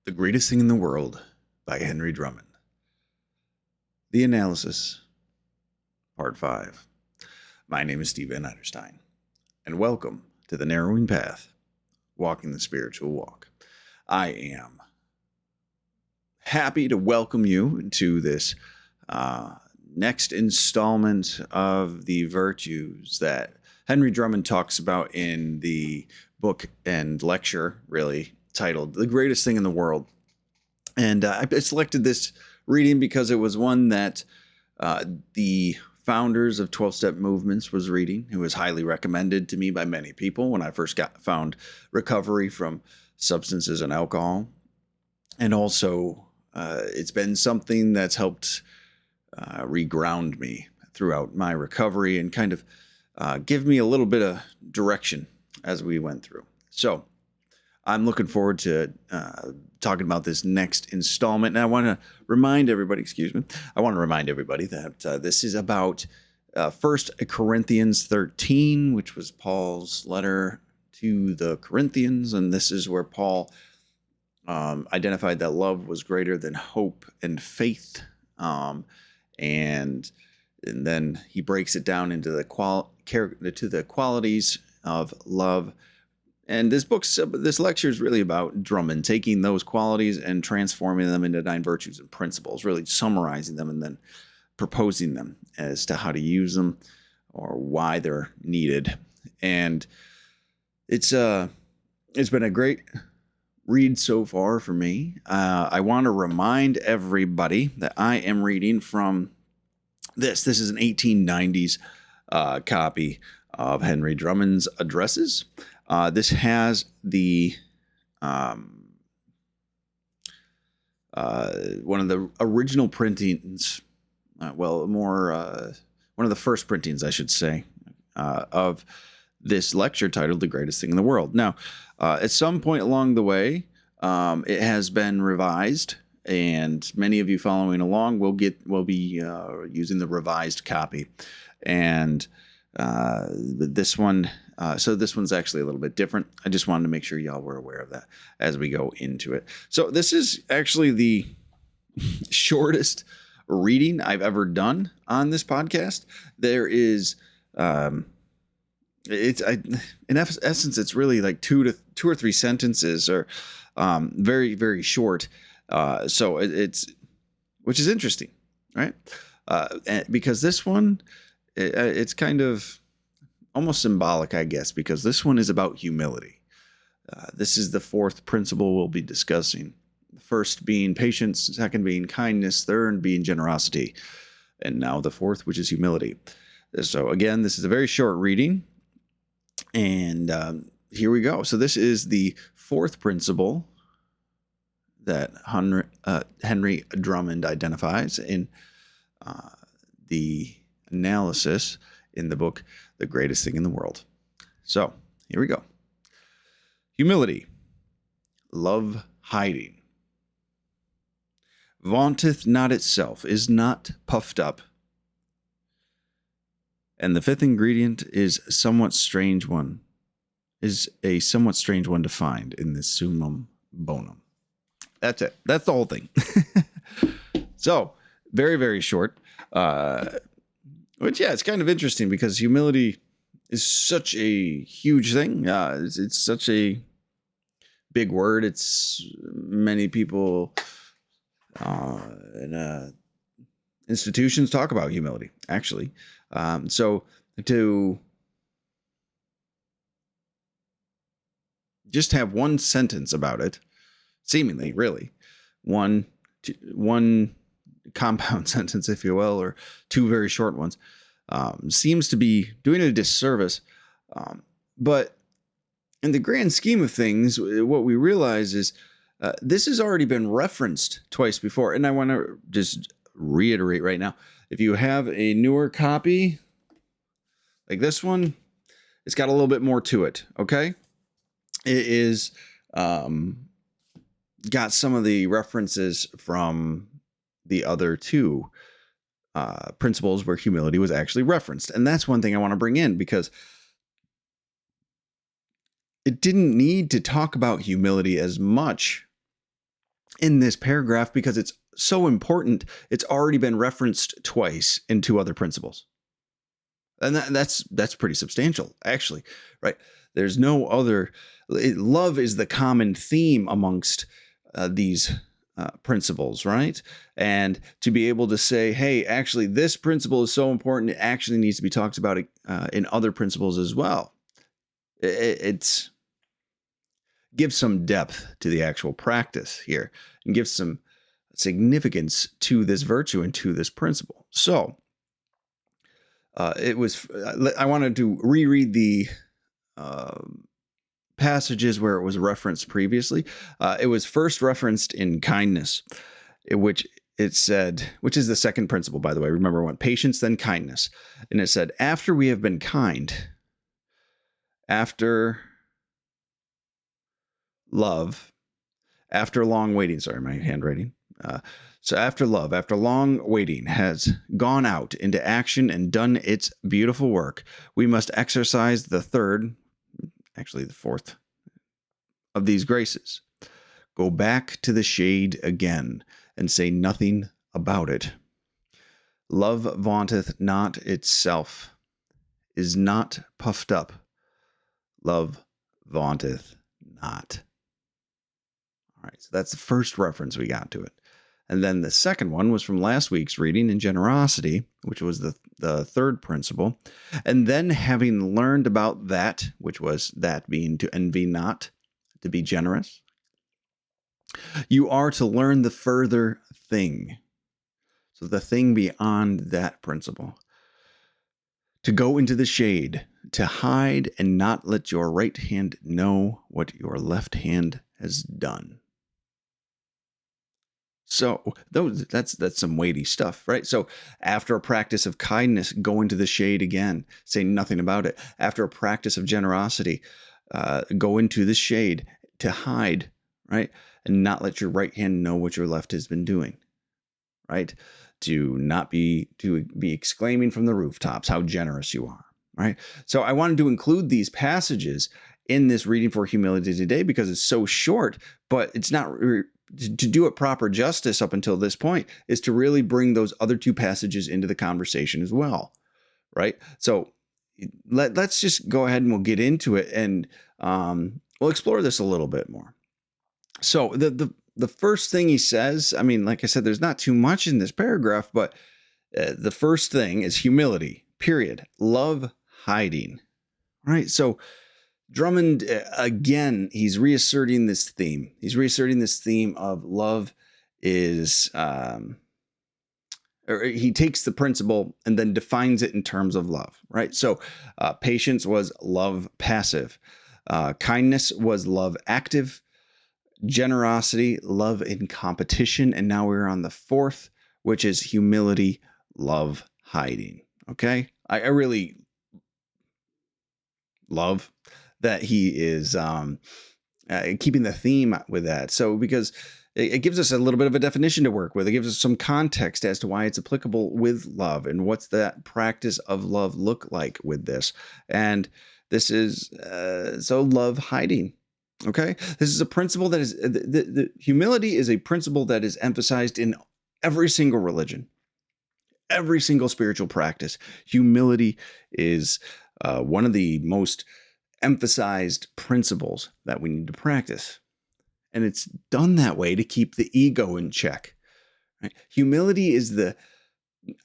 The Greatest Thing in the World by Henry Drummond. The Analysis, Part 5. My name is Steve Van Eiderstein, and welcome to the Narrowing Path, Walking the Spiritual Walk. I am happy to welcome you to this next installment of the virtues that Henry Drummond talks about in the book and lecture, really, titled The Greatest Thing in the World. And I selected this reading because it was one that the founders of 12-Step Movements was reading. It was highly recommended to me by many people when I first found recovery from substances and alcohol. And also, it's been something that's helped reground me throughout my recovery and kind of give me a little bit of direction as we went through. So I'm looking forward to talking about this next installment. And I want to remind everybody, that this is about 1 Corinthians 13, which was Paul's letter to the Corinthians. And this is where Paul identified that love was greater than hope and faith. And then he breaks it down into the qualities of love. And this lecture is really about Drummond taking those qualities and transforming them into 9 virtues and principles, really summarizing them and then proposing them as to how to use them or why they're needed. And it's been a great read so far for me. I want to remind everybody that I am reading from this. This is an 1890s copy of Henry Drummond's addresses. This has the one of the original printings, one of the first printings, I should say, of this lecture titled "The Greatest Thing in the World." Now, at some point along the way, it has been revised, and many of you following along will be using the revised copy, and this one. So this one's actually a little bit different. I just wanted to make sure y'all were aware of that as we go into it. So this is actually the shortest reading I've ever done on this podcast. There is, in essence, it's really like two or three sentences, or very, very short. So which is interesting, right? Because this one, it's kind of almost symbolic, I guess, because this one is about humility. This is the 4th principle we'll be discussing. The first being patience, second being kindness, third being generosity, and now the 4th, which is humility. So again, this is a very short reading, and here we go. So this is the 4th principle that Henry Drummond identifies in the analysis in the book, The Greatest Thing in the World. So, here we go. Humility. Love hiding. Vaunteth not itself, is not puffed up. And the 5th ingredient is a somewhat strange one to find in this summum bonum. That's it. That's the whole thing. So, very, very short. Which, yeah, it's kind of interesting because humility is such a huge thing. It's such a big word. It's many people in institutions talk about humility, actually. So to just have one sentence about it, seemingly, really, one compound sentence, if you will, or 2 very short ones, seems to be doing it a disservice. But in the grand scheme of things, what we realize is this has already been referenced twice before. And I want to just reiterate right now, if you have a newer copy like this one, it's got a little bit more to it, okay? It is got some of the references from the other 2 principles where humility was actually referenced. And that's one thing I want to bring in, because it didn't need to talk about humility as much in this paragraph because it's so important. It's already been referenced twice in two other principles. And that's pretty substantial, actually, right? There's no other. Love is the common theme amongst these principles, right? And to be able to say, hey, actually, this principle is so important, it actually needs to be talked about in other principles as well. It's gives some depth to the actual practice here and gives some significance to this virtue and to this principle. So I wanted to reread the passages where it was referenced previously. It was first referenced in kindness, which it said, which is the second principle, by the way. Remember, one, patience, then kindness. And it said, after we have been kind, after love, after long waiting, sorry, my handwriting. So after love, after long waiting has gone out into action and done its beautiful work, we must exercise the third, actually the fourth, of these graces. Go back to the shade again and say nothing about it. Love vaunteth not itself, is not puffed up. Love vaunteth not. All right, so that's the first reference we got to it. And then the second one was from last week's reading in generosity, which was the third principle. And then having learned about that, which was that being to envy not, to be generous, you are to learn the further thing. So the thing beyond that principle. To go into the shade, to hide and not let your right hand know what your left hand has done. So that's some weighty stuff, right? So after a practice of kindness, go into the shade again, say nothing about it. After a practice of generosity, go into the shade to hide, right? And not let your right hand know what your left has been doing, right? To be exclaiming from the rooftops how generous you are, right? So I wanted to include these passages in this reading for humility today because it's so short, but it's not to do it proper justice up until this point is to really bring those other two passages into the conversation as well, right? So let's just go ahead and we'll get into it and we'll explore this a little bit more. So the first thing he says, I mean, like I said, there's not too much in this paragraph, but the first thing is humility, period. Love hiding, right? So Drummond, again, he's reasserting this theme. He's reasserting this theme of love is, or he takes the principle and then defines it in terms of love, right? So patience was love passive. Kindness was love active. Generosity, love in competition. And now we're on the fourth, which is humility, love hiding. Okay. I really love that he is keeping the theme with that. So because it gives us a little bit of a definition to work with. It gives us some context as to why it's applicable with love and what's that practice of love look like with this. And this is so love hiding. Okay, this is a principle that is the humility is a principle that is emphasized in every single religion, every single spiritual practice. Humility is one of the most emphasized principles that we need to practice. And it's done that way to keep the ego in check. Right? Humility is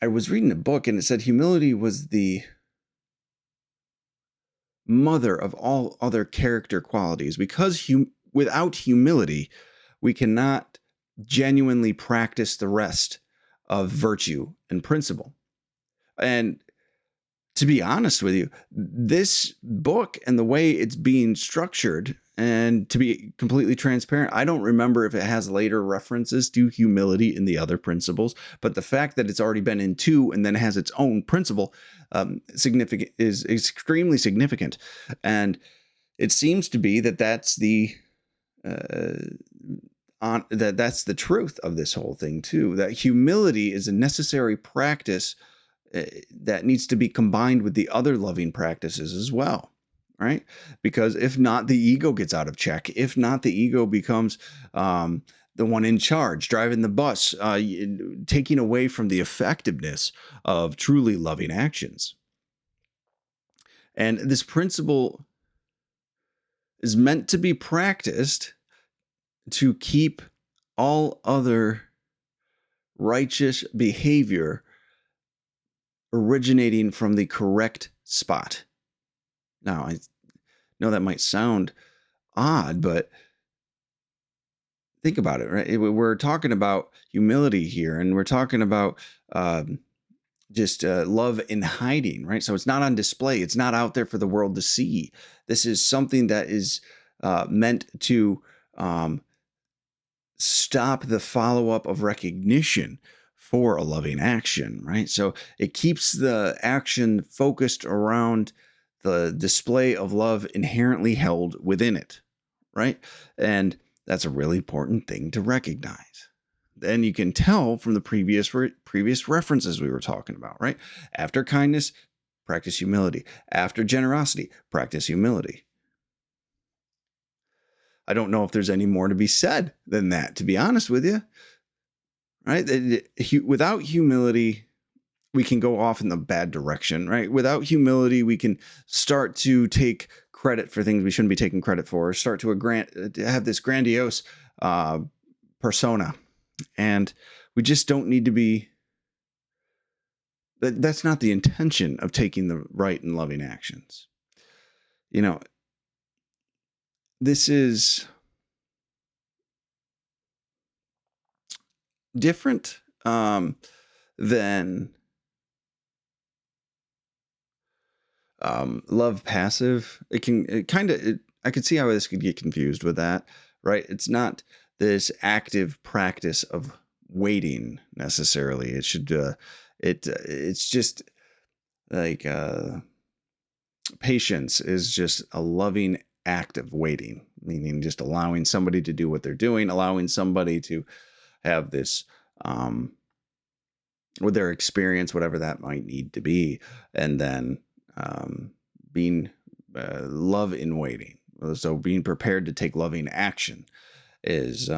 I was reading a book and it said humility was the mother of all other character qualities because without humility, we cannot genuinely practice the rest of virtue and principle. And to be honest with you, this book and the way it's being structured, and to be completely transparent, I don't remember if it has later references to humility in the other principles, but the fact that it's already been in two and then has its own principle significant is extremely significant. And it seems to be that that's that's the truth of this whole thing too, that humility is a necessary practice that needs to be combined with the other loving practices as well, right? Because if not, the ego gets out of check. If not, the ego becomes the one in charge, driving the bus, taking away from the effectiveness of truly loving actions. And this principle is meant to be practiced to keep all other righteous behavior originating from the correct spot. Now, I know that might sound odd, but think about it, right? We're talking about humility here, and we're talking about just love in hiding, right? So it's not on display. It's not out there for the world to see. This is something that is meant to stop the follow-up of recognition for a loving action, right? So it keeps the action focused around the display of love inherently held within it, right? And that's a really important thing to recognize. Then you can tell from the previous references we were talking about, right? After kindness, practice humility. After generosity, practice humility. I don't know if there's any more to be said than that, to be honest with you, right? Without humility, we can go off in the bad direction, right? Without humility, we can start to take credit for things we shouldn't be taking credit for, start to have this grandiose persona. And we just don't need to be, that's not the intention of taking the right and loving actions. You know, this is different than love passive. I could see how this could get confused with that, right? It's not this active practice of waiting necessarily. It should, it's just like, patience is just a loving act of waiting, meaning just allowing somebody to do what they're doing, allowing somebody to have this, with their experience, whatever that might need to be, and then being love in waiting. So being prepared to take loving action is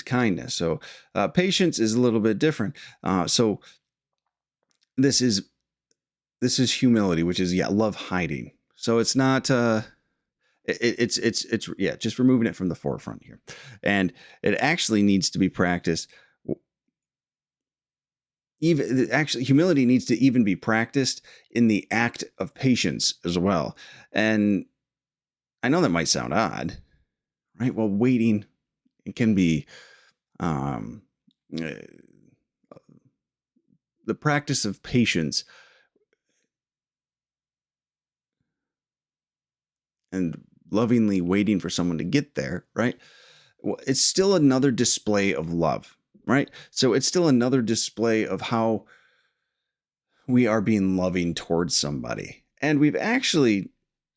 kindness. So patience is a little bit different. So this is humility, which is love hiding. So it's not it's just removing it from the forefront here, and it actually needs to be practiced. Humility needs to even be practiced in the act of patience as well. And I know that might sound odd, right? Well, waiting, it can be the practice of patience and lovingly waiting for someone to get there, right? Well, it's still another display of love, right? So it's still another display of how we are being loving towards somebody. And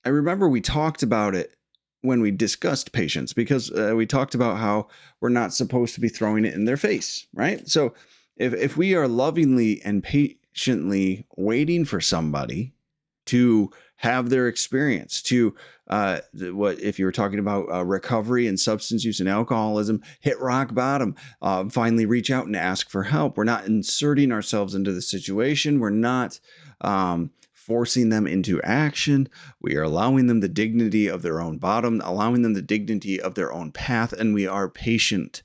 I remember we talked about it when we discussed patience, because we talked about how we're not supposed to be throwing it in their face, right? So if we are lovingly and patiently waiting for somebody to have their experience, to what if you were talking about recovery and substance use and alcoholism, hit rock bottom, finally reach out and ask for help. We're not inserting ourselves into the situation. We're not forcing them into action. We are allowing them the dignity of their own bottom, allowing them the dignity of their own path, and we are patient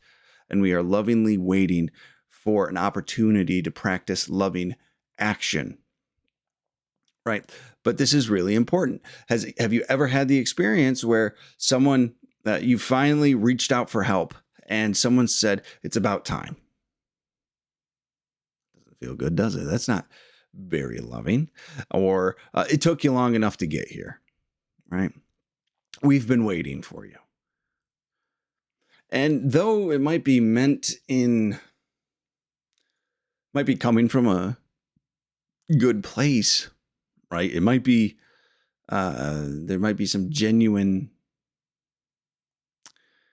and we are lovingly waiting for an opportunity to practice loving action. Right. But this is really important. Have you ever had the experience where someone you finally reached out for help and someone said, it's about time? Doesn't feel good, does it? That's not very loving. Or it took you long enough to get here. Right. We've been waiting for you. And though it might be might be coming from a good place, right? It might be, there might be some genuine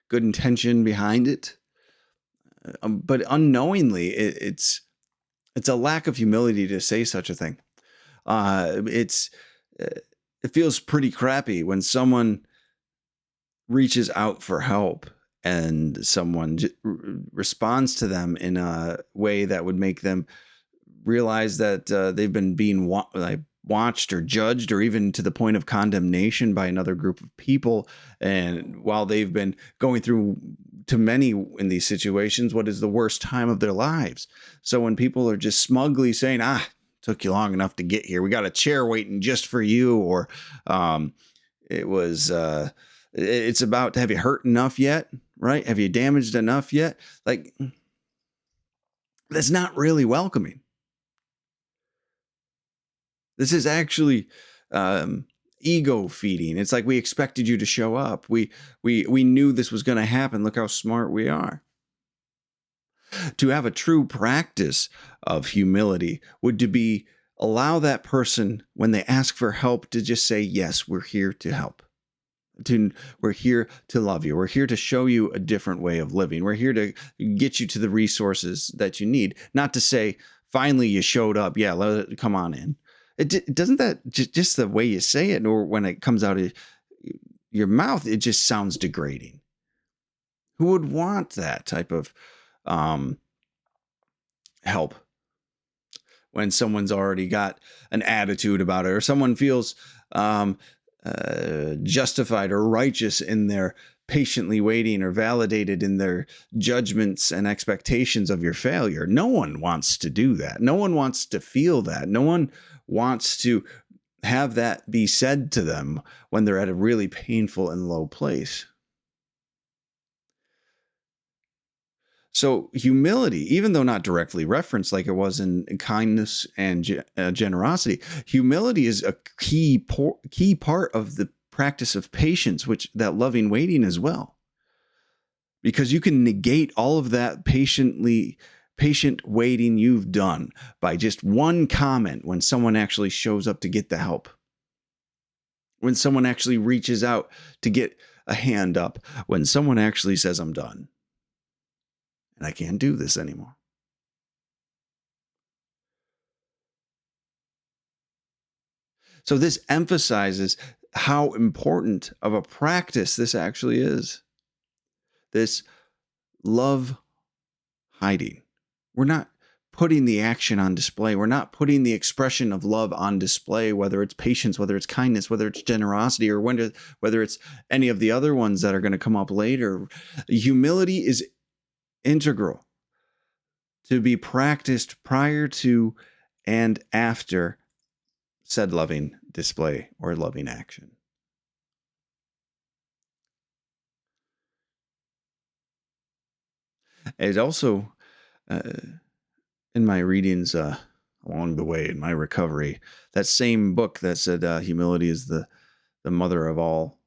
good intention behind it. But unknowingly, it's a lack of humility to say such a thing. It feels pretty crappy when someone reaches out for help and someone responds to them in a way that would make them realize that they've been being watched or judged, or even to the point of condemnation by another group of people. And while they've been going through, to many in these situations, what is the worst time of their lives. So when people are just smugly saying, took you long enough to get here, we got a chair waiting just for you, or it was it's about, have you hurt enough yet, right? Have you damaged enough yet? Like, that's not really welcoming. This is actually ego feeding. It's like, we expected you to show up. We knew this was going to happen. Look how smart we are. To have a true practice of humility would to be allow that person, when they ask for help, to just say, yes, we're here to help. We're here to love you. We're here to show you a different way of living. We're here to get you to the resources that you need. Not to say, finally you showed up. Yeah, come on in. It doesn't, that just the way you say it, or when it comes out of your mouth, it just sounds degrading. Who would want that type of help when someone's already got an attitude about it, or someone feels justified or righteous in their patiently waiting, or validated in their judgments and expectations of your failure? No one wants to do that. No one wants to feel that. No one wants to have that be said to them when they're at a really painful and low place. So humility, even though not directly referenced like it was in kindness and generosity, humility is a key part of the practice of patience, which that loving waiting as well. Because you can negate all of that patient waiting you've done by just one comment when someone actually shows up to get the help. When someone actually reaches out to get a hand up. When someone actually says, I'm done and I can't do this anymore. So this emphasizes how important of a practice this actually is. This love hiding. We're not putting the action on display. We're not putting the expression of love on display, whether it's patience, whether it's kindness, whether it's generosity, or whether it's any of the other ones that are going to come up later. Humility is integral to be practiced prior to and after said loving display or loving action. It also, in my readings along the way in my recovery, that same book that said humility is the mother of all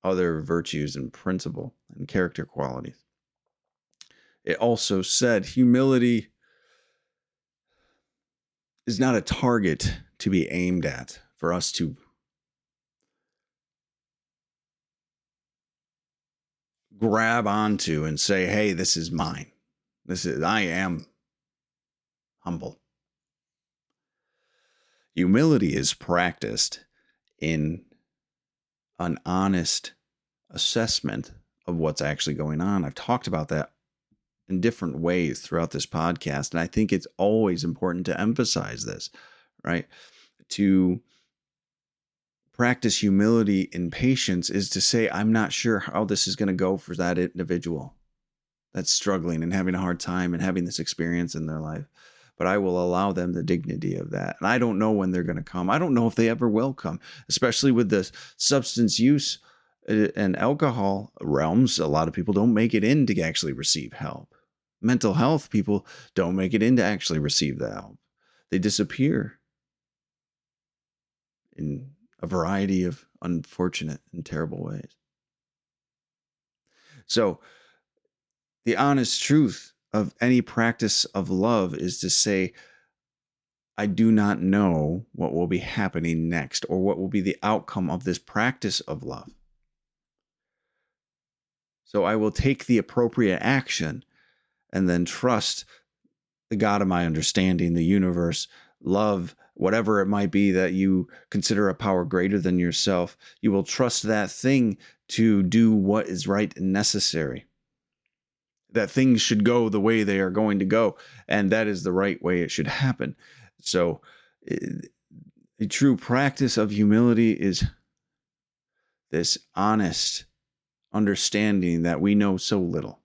other virtues and principle and character qualities. It also said humility is not a target to be aimed at for us to grab onto and say, hey, this is mine. I am humble. Humility is practiced in an honest assessment of what's actually going on. I've talked about that in different ways throughout this podcast, and I think it's always important to emphasize this, right? To practice humility and patience is to say, I'm not sure how this is going to go for that individual that's struggling and having a hard time and having this experience in their life, but I will allow them the dignity of that. And I don't know when they're going to come. I don't know if they ever will come, especially with the substance use and alcohol realms. A lot of people don't make it in to actually receive help. Mental health people don't make it in to actually receive the help. They disappear in a variety of unfortunate and terrible ways. So the honest truth of any practice of love is to say, I do not know what will be happening next or what will be the outcome of this practice of love. So I will take the appropriate action and then trust the God of my understanding, the universe, love, whatever it might be that you consider a power greater than yourself. You will trust that thing to do what is right and necessary. that things should go the way they are going to go, and that is the right way it should happen. So a true practice of humility is this honest understanding that we know so little.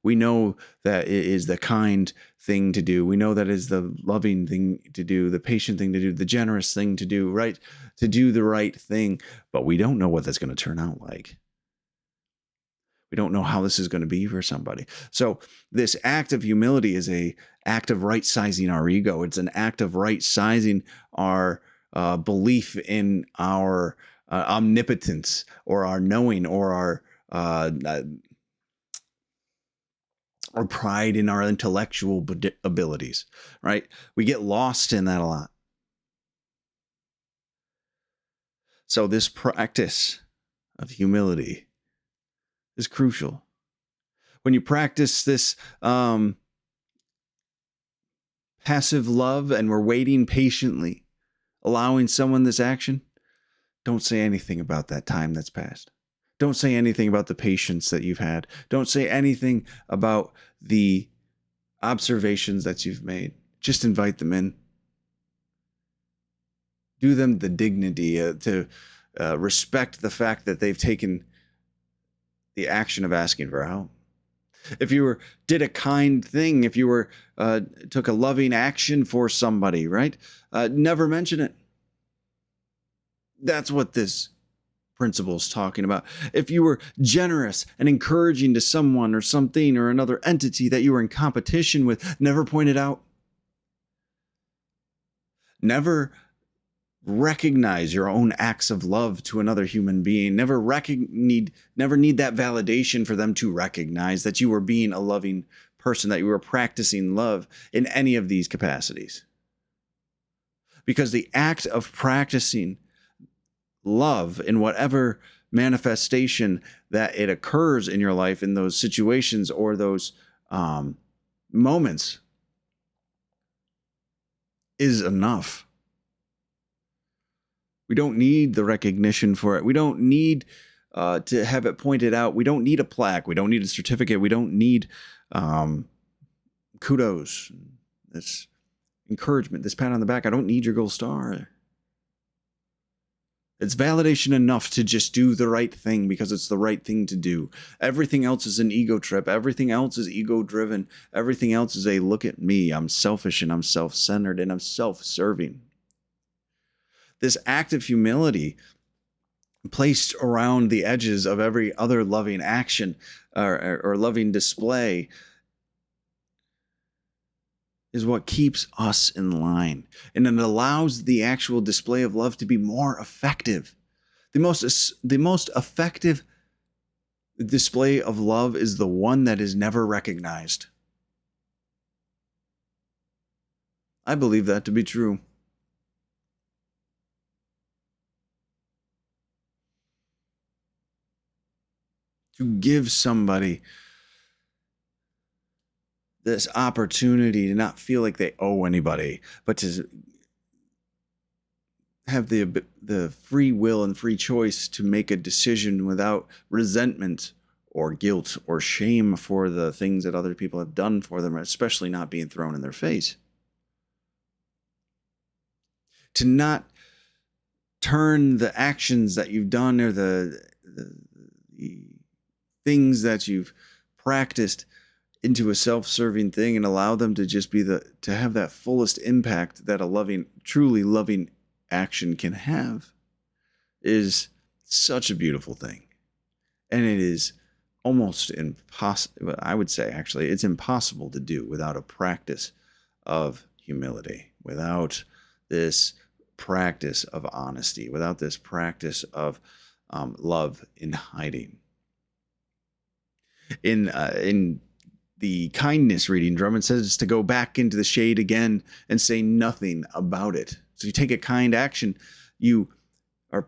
We know that it is the kind thing to do. We know that it is the loving thing to do, the patient thing to do, the generous thing to do, right? To do the right thing. But we don't know what that's going to turn out like. We don't know how this is going to be for somebody. So this act of humility is an act of right-sizing our ego. It's an act of right-sizing our belief in our omnipotence, or our knowing, or pride in our intellectual abilities, right? We get lost in that a lot. So this practice of humility is crucial. When you practice this passive love and we're waiting patiently, allowing someone this action, don't say anything about that time that's passed. Don't say anything about the patience that you've had. Don't say anything about the observations that you've made. Just invite them in. Do them the dignity to respect the fact that they've taken the action of asking for help. If you did a kind thing, if you took a loving action for somebody, right? Never mention it. That's what this principle is talking about. If you were generous and encouraging to someone or something or another entity that you were in competition with, never point it out. Never recognize your own acts of love to another human being. Never need that validation for them to recognize that you were being a loving person, that you were practicing love in any of these capacities. Because the act of practicing love in whatever manifestation that it occurs in your life, in those situations or those moments, is enough. We don't need the recognition for it. We don't need to have it pointed out. We don't need a plaque. We don't need a certificate. We don't need kudos, this encouragement, this pat on the back. I don't need your gold star. It's validation enough to just do the right thing because it's the right thing to do. Everything else is an ego trip. Everything else is ego driven. Everything else is a look at me. I'm selfish and I'm self-centered and I'm self-serving. This act of humility placed around the edges of every other loving action or loving display is what keeps us in line. And it allows the actual display of love to be more effective. The most effective display of love is the one that is never recognized. I believe that to be true. To give somebody this opportunity to not feel like they owe anybody, but to have the free will and free choice to make a decision without resentment or guilt or shame for the things that other people have done for them, especially not being thrown in their face. To not turn the actions that you've done or the things that you've practiced into a self-serving thing and allow them to just be to have that fullest impact that a truly loving action can have is such a beautiful thing. And it is almost impossible. I would say, actually, it's impossible to do without a practice of humility, without this practice of honesty, without this practice of love in hiding. In the kindness reading, Drummond says to go back into the shade again and say nothing about it. So you take a kind action, you are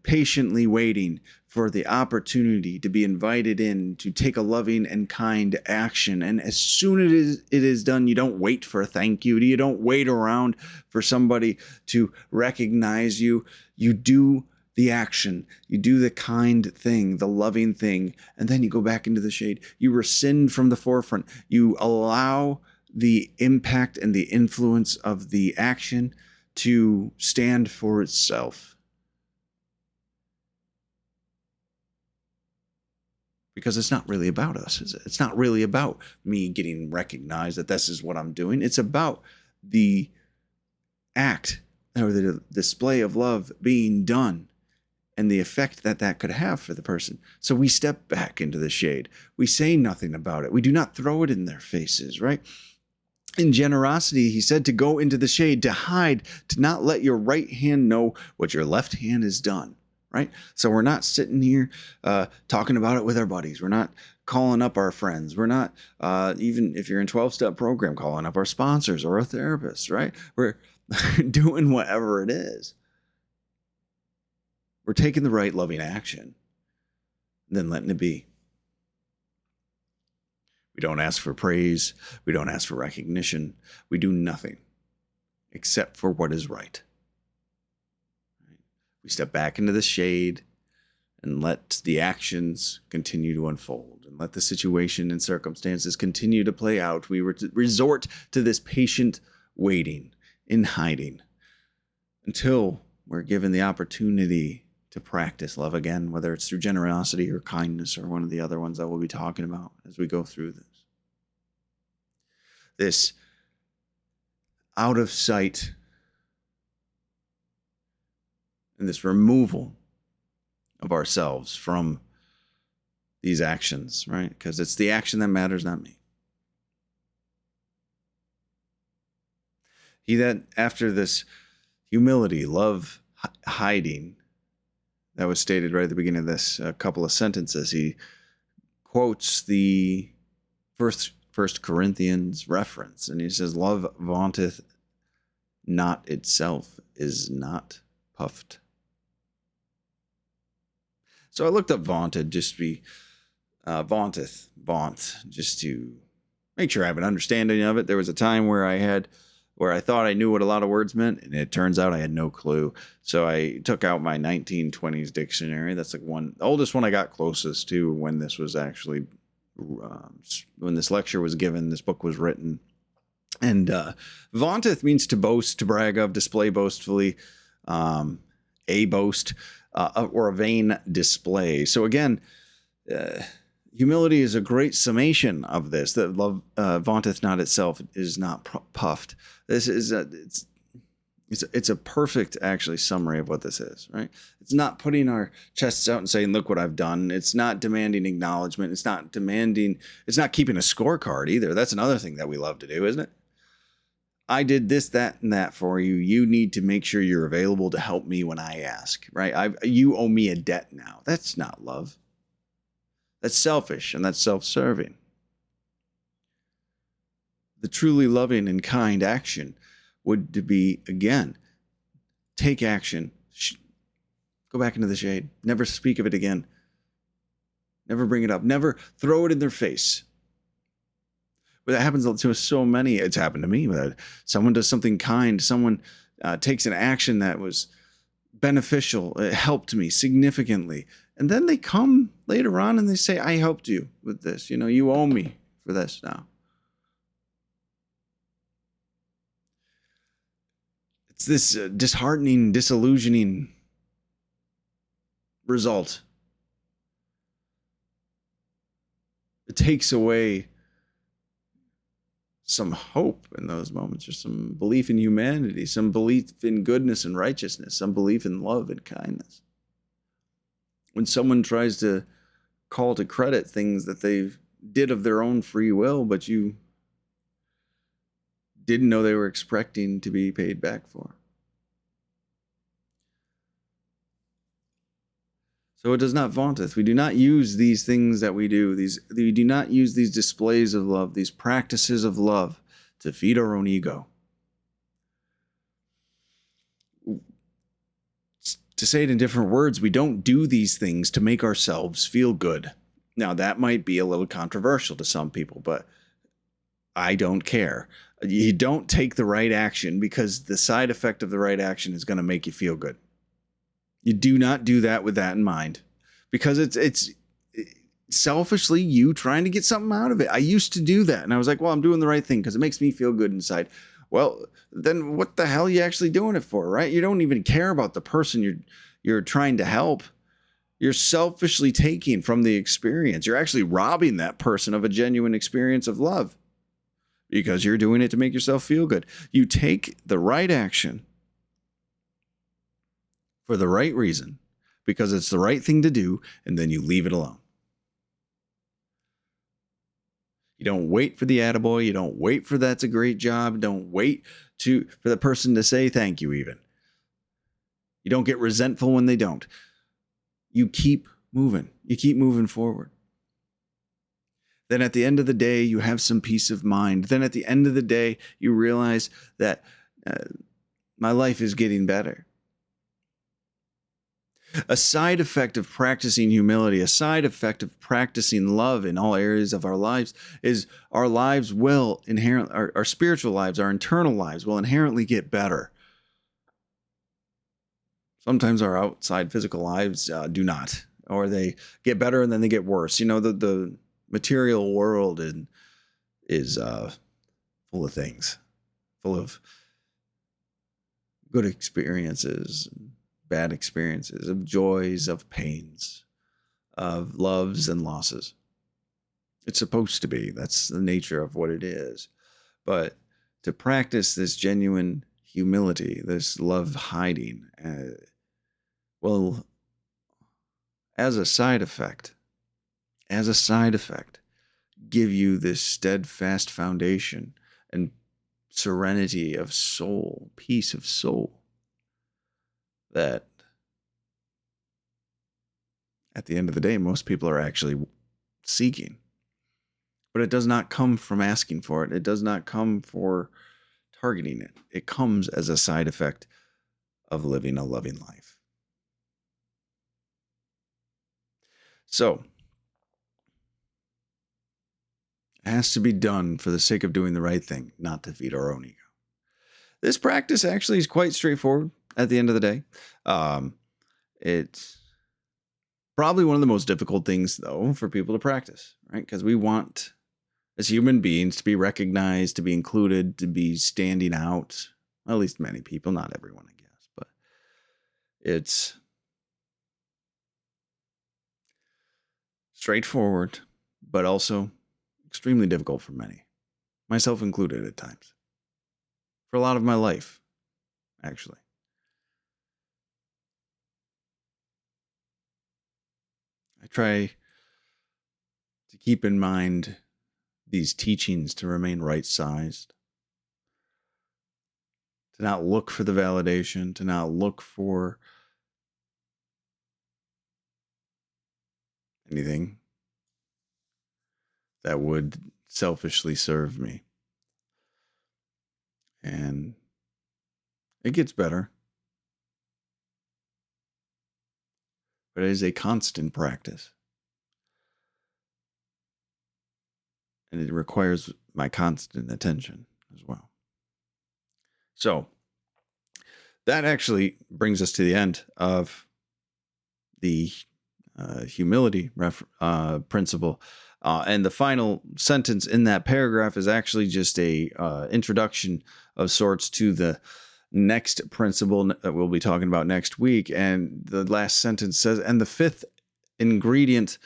patiently waiting for the opportunity to be invited in to take a loving and kind action. And as soon as it is done, you don't wait for a thank you. You don't wait around for somebody to recognize you. You do the action, you do the kind thing, the loving thing, and then you go back into the shade. You rescind from the forefront. You allow the impact and the influence of the action to stand for itself. Because it's not really about us, is it? It's not really about me getting recognized that this is what I'm doing. It's about the act or the display of love being done and the effect that that could have for the person. So we step back into the shade. We say nothing about it. We do not throw it in their faces, right? In generosity, he said to go into the shade, to hide, to not let your right hand know what your left hand has done. Right? So we're not sitting here talking about it with our buddies. We're not calling up our friends. We're not, even if you're in 12-step program, calling up our sponsors or a therapist, right? We're doing whatever it is. We're taking the right loving action, then letting it be. We don't ask for praise. We don't ask for recognition. We do nothing except for what is right. We step back into the shade and let the actions continue to unfold and let the situation and circumstances continue to play out. We resort to this patient waiting in hiding until we're given the opportunity to practice love again, whether it's through generosity or kindness or one of the other ones that we'll be talking about as we go through this. This out of sight and this removal of ourselves from these actions, right? Because it's the action that matters, not me. He that after this humility, love, hiding, that was stated right at the beginning of this couple of sentences, he quotes the First Corinthians reference, and he says, "Love vaunteth not itself, is not puffed." So I looked up vaunted, just to be vaunt, just to make sure I have an understanding of it. There was a time where I thought I knew what a lot of words meant, and it turns out I had no clue. So I took out my 1920s dictionary. That's like the oldest one I got closest to when this was actually, when this lecture was given, this book was written. And vaunteth means to boast, to brag of, display boastfully, a boast, or a vain display. So again, humility is a great summation of this. That love vaunteth not itself, is not puffed. This is it's a perfect actually summary of what this is, right? It's not putting our chests out and saying, "Look what I've done." It's not demanding acknowledgement. It's not keeping a scorecard either. That's another thing that we love to do, isn't it? I did this, that, and that for you. You need to make sure you're available to help me when I ask, right? You owe me a debt now. That's not love. That's selfish, and that's self-serving. The truly loving and kind action would be, again, take action, go back into the shade, never speak of it again, never bring it up, never throw it in their face. But that happens to so many. It's happened to me. Someone does something kind. Someone takes an action that was beneficial. It helped me significantly. And then they come later on and they say, "I helped you with this. You owe me for this now." It's this disheartening, disillusioning result. It takes away some hope in those moments, or some belief in humanity, some belief in goodness and righteousness, some belief in love and kindness. When someone tries to call to credit things that they did of their own free will, but you didn't know they were expecting to be paid back for. So it does not vaunteth. We do not use these things that we do. We do not use these displays of love, these practices of love, to feed our own ego. To say it in different words, we don't do these things to make ourselves feel good. Now, that might be a little controversial to some people, but I don't care. You don't take the right action because the side effect of the right action is going to make you feel good. You do not do that with that in mind, because it's selfishly you trying to get something out of it. I used to do that, and I was like, well, I'm doing the right thing because it makes me feel good inside. Well, then what the hell are you actually doing it for, right? You don't even care about the person you're trying to help. You're selfishly taking from the experience. You're actually robbing that person of a genuine experience of love because you're doing it to make yourself feel good. You take the right action for the right reason because it's the right thing to do, and then you leave it alone. You don't wait for the attaboy. You don't wait for that's a great job. Don't wait for the person to say thank you even. You don't get resentful when they don't. You keep moving. You keep moving forward. Then at the end of the day, you have some peace of mind. Then at the end of the day, you realize that my life is getting better. A side effect of practicing humility, a side effect of practicing love in all areas of our lives is our lives will inherently, our spiritual lives, our internal lives will inherently get better. Sometimes our outside physical lives do not, or they get better and then they get worse. You know, the material world is full of things, full of good experiences, bad experiences, of joys, of pains, of loves and losses. It's supposed to be. That's the nature of what it is. But to practice this genuine humility, this love hiding, well, as a side effect, give you this steadfast foundation and serenity of soul, peace of soul, that at the end of the day, most people are actually seeking. But it does not come from asking for it. It does not come for targeting it. It comes as a side effect of living a loving life. So, it has to be done for the sake of doing the right thing, not to feed our own ego. This practice actually is quite straightforward at the end of the day. It's probably one of the most difficult things, though, for people to practice, right? Because we want, as human beings, to be recognized, to be included, to be standing out. At least many people, not everyone, I guess. But it's straightforward, but also extremely difficult for many, myself included at times. For a lot of my life, actually. I try to keep in mind these teachings to remain right-sized, to not look for the validation, to not look for anything that would selfishly serve me. And it gets better, but it is a constant practice. And it requires my constant attention as well. So that actually brings us to the end of the humility principle. And the final sentence in that paragraph is actually just a introduction of sorts to the next principle that we'll be talking about next week. And the last sentence says, and the fifth ingredient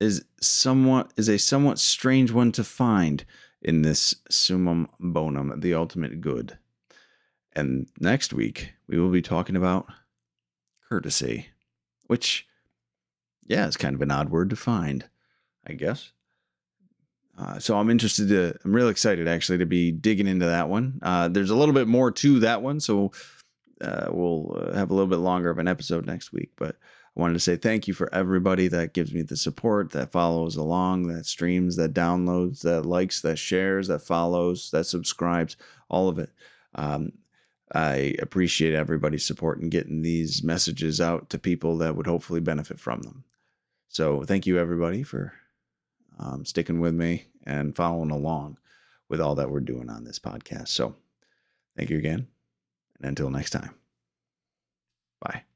is a somewhat strange one to find in this summum bonum, the ultimate good. And next week we will be talking about courtesy, which, yeah, it's kind of an odd word to find, I guess. So I'm real excited actually to be digging into that one. There's a little bit more to that one, so we'll have a little bit longer of an episode next week. But I wanted to say thank you for everybody that gives me the support, that follows along, that streams, that downloads, that likes, that shares, that follows, that subscribes, all of it. I appreciate everybody's support in getting these messages out to people that would hopefully benefit from them. So thank you, everybody, for sticking with me and following along with all that we're doing on this podcast. So thank you again. And until next time. Bye.